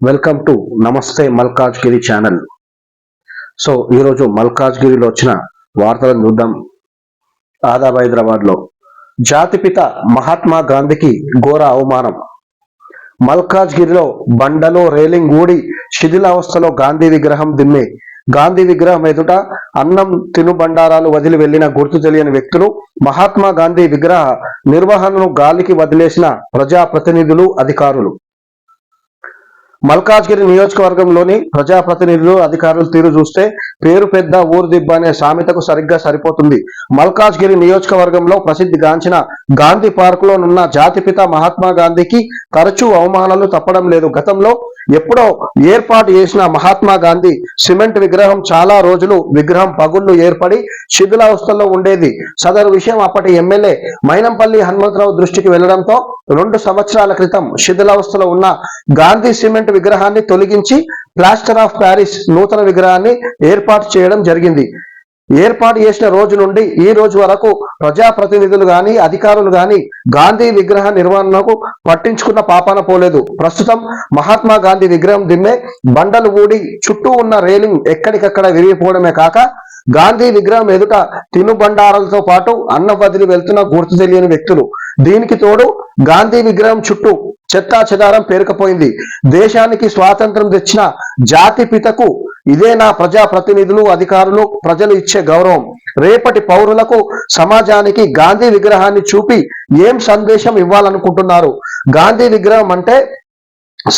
Welcome to నమస్తే Malkajgiri channel. So ఈరోజు మల్కాజ్గిరిలో వచ్చిన వార్తలను చూద్దాం. ఆదాబ్ హైదరాబాద్లో జాతిపిత మహాత్మా గాంధీకి ఘోర అవమానం. మల్కాజ్గిరిలో బండలో రైలింగ్ ఊడి శిథిలావస్థలో గాంధీ విగ్రహం దిమ్మే. గాంధీ విగ్రహం ఎదుట అన్నం తినుబండారాలు వదిలి వెళ్లిన గుర్తు తెలియని వ్యక్తులు, మహాత్మా గాంధీ విగ్రహ నిర్వహణను గాలికి వదిలేసిన ప్రజాప్రతినిధులు, అధికారులు. మల్కాజ్గిరి నియోజకవర్గంలోని ప్రజాప్రతినిధులు, అధికారులు తీరు చూస్తే పేరు పెద్ద ఊరు దిబ్బ అనే సామెతకు సరిగ్గా సరిపోతుంది. మల్కాజ్గిరి నియోజకవర్గంలో ప్రసిద్ధి గాంచిన గాంధీ పార్క్ లో ఉన్న జాతిపిత మహాత్మా గాంధీకి తరచూ అవమానాలు తప్పడం లేదు. గతంలో ఎప్పుడో ఏర్పాటు చేసిన మహాత్మా గాంధీ సిమెంట్ విగ్రహం చాలా రోజులు విగ్రహం పగుళ్లు ఏర్పడి శిథిలావస్థలో ఉండేది. సదరు విషయం అప్పటి ఎమ్మెల్యే మైనంపల్లి హనుమంతరావు దృష్టికి వెళ్లడంతో 2 సంవత్సరాల క్రితం శిథిలావస్థలో ఉన్న గాంధీ సిమెంట్ విగ్రహాన్ని తొలగించి ప్లాస్టర్ ఆఫ్ ప్యారిస్ నూతన విగ్రహాన్ని ఏర్పాటు చేయడం జరిగింది. ఏర్పాటు చేసిన రోజు నుండి ఈ రోజు వరకు ప్రజాప్రతినిధులు గాని, అధికారులు గాని గాంధీ విగ్రహ నిర్వహణకు పట్టించుకున్న పాపాన పోలేదు. ప్రస్తుతం మహాత్మా గాంధీ విగ్రహం దిమ్మే. బండలు ఊడి చుట్టూ ఉన్న రైలింగ్ ఎక్కడికక్కడ విరిగిపోవడమే కాక గాంధీ విగ్రహం ఎదుట తినుబండారాలతో పాటు అన్నం వదిలి వెళ్తున్న గుర్తు తెలియని వ్యక్తులు. దీనికి తోడు గాంధీ విగ్రహం చుట్టూ చెత్తా చెదారం పేరుకపోయింది. దేశానికి స్వాతంత్రం తెచ్చిన జాతిపితకు ఇదే నా ప్రజాప్రతినిధులు, అధికారులు, ప్రజలు ఇచ్చే గౌరవం. రేపటి పౌరులకు, సమాజానికి గాంధీ విగ్రహాన్ని చూపి ఏం సందేశం ఇవ్వాలనుకుంటున్నారు? గాంధీ విగ్రహం అంటే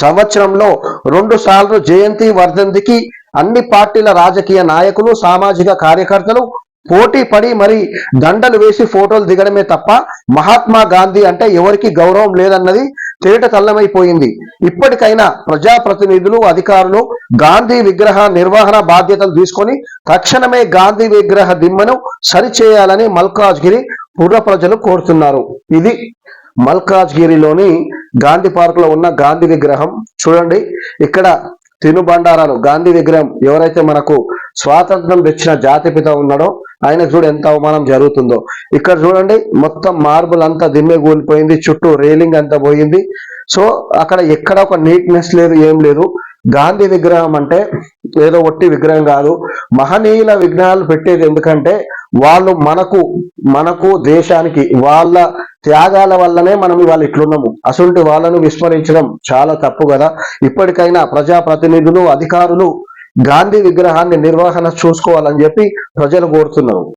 సంవత్సరంలో 2 సార్లు జయంతి, వర్ధంతికి అన్ని పార్టీల రాజకీయ నాయకులు, సామాజిక కార్యకర్తలు పోటీ పడి మరి దండలు వేసి ఫోటోలు దిగడమే తప్ప మహాత్మా గాంధీ అంటే ఎవరికి గౌరవం లేదన్నది తేట తల్లమైపోయింది. ఇప్పటికైనా ప్రజాప్రతినిధులు, అధికారులు గాంధీ విగ్రహ నిర్వహణ బాధ్యతలు తీసుకొని తక్షణమే గాంధీ విగ్రహ దిమ్మను సరిచేయాలని మల్కాజ్గిరి పుర ప్రజలు కోరుతున్నారు. ఇది మల్కాజ్గిరిలోని గాంధీ పార్క్ లో ఉన్న గాంధీ విగ్రహం. చూడండి, ఇక్కడ తినుబండారాలు గాంధీ విగ్రహం, ఎవరైతే మనకు స్వాతంత్రం తెచ్చిన జాతిపిత ఉన్నాడో ఆయన చూడు ఎంత అవమానం జరుగుతుందో. ఇక్కడ చూడండి, మొత్తం మార్బుల్ అంతా దిమ్మె కూలిపోయింది, చుట్టూ రైలింగ్ అంతా పోయింది. సో అక్కడ ఎక్కడ ఒక నీట్నెస్ లేదు, ఏం లేదు. గాంధీ విగ్రహం అంటే ఏదో ఒట్టి విగ్రహం కాదు. మహనీయుల విగ్రహాలు పెట్టేది ఎందుకంటే వాళ్ళు మనకు దేశానికి వాళ్ళ త్యాగాల వల్లనే మనం ఇవాళ ఇట్లున్నాము. అసలు వాళ్ళను విస్మరించడం చాలా తప్పు కదా. ఇప్పటికైనా ప్రజాప్రతినిధులు, అధికారులు గాంధీ విగ్రహాన్ని నిర్వహణ చూసుకోవాలని చెప్పి ప్రజలు కోరుతున్నారు.